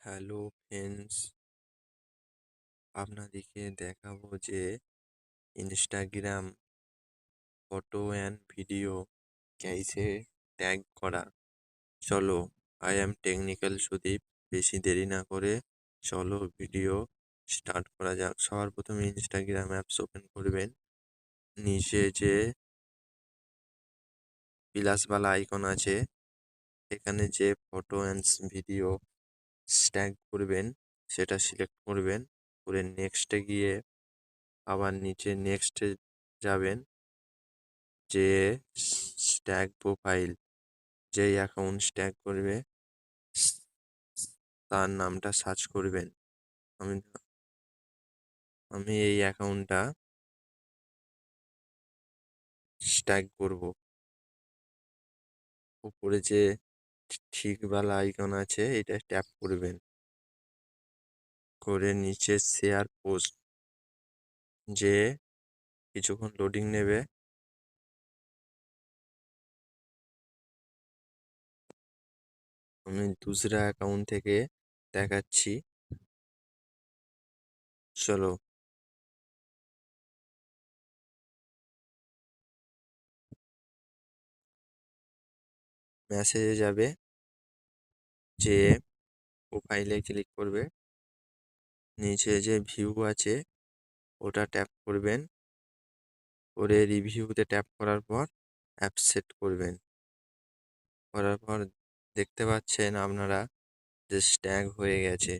Hello friends, আপনাদেরকে দেখাবো যে ইনস্টাগ্রাম ফটো অ্যান্ড ভিডিও ক্যাইসে ট্যাগ করা। চলো, আই অ্যাম টেকনিক্যাল সুদীপ। বেশি দেরি না করে চলো ভিডিও স্টার্ট করা যাক। সবার প্রথমে ইনস্টাগ্রাম অ্যাপস ওপেন করবেন। নিচে যে প্লাসওয়ালা আইকন আছে, এখানে যে ফটো অ্যান্ড ভিডিও ট্যাগ করবেন সেটা সিলেক্ট করবেন। করে নেক্সটে গিয়ে আবার নিচে নেক্সটে যাবেন। যে স্ট্যাগ প্রোফাইল, যেই অ্যাকাউন্ট স্ট্যাগ করবে তার নামটা সার্চ করবেন। আমি আমি এই অ্যাকাউন্টটা স্ট্যাগ করব। উপরে যে ঠিকওয়ালা আইকন আছে এটা ট্যাপ করবেন। করে নিচে শেয়ার পোস্ট, যে কিছুক্ষণ লোডিং নেবে। আমি দুসরা অ্যাকাউন্ট থেকে দেখাচ্ছি। চলো, মেসেজে যাবে, যে প্রোফাইলে ক্লিক করবে। নিচে যে ভিউ আছে ওটা ট্যাপ করবেন। করে রিভিউতে ট্যাপ করার পর অ্যাপ সেট করবেন। করার পর দেখতে পাচ্ছেন আপনারা যে স্ট্যাগ হয়ে গেছে।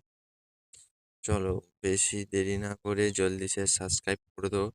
চলো, বেশি দেরি না করে জলদি সে সাবস্ক্রাইব করে দাও।